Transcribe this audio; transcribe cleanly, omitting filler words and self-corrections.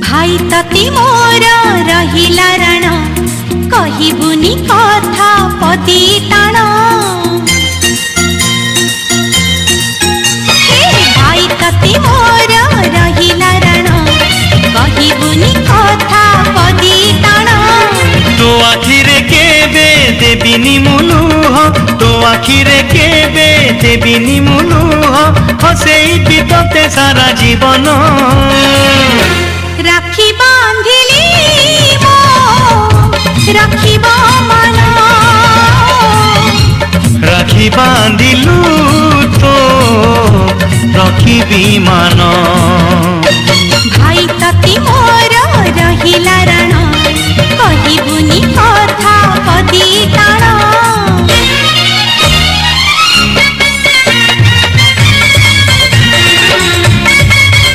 भाई तती मोर रहिला रण कहिबुनी कथा पदी टाण भाई तती मोर रहिला रण कहिबुनी कथा पदी टाण तो आखिरे केबे देबिनी मुलुह तो आखिरे केबे देबिनी मुलुह हसेई बितते सारा जीवन राखी बांधिली मो राखिब मन राखी बांधिलु तो रखिबी मान।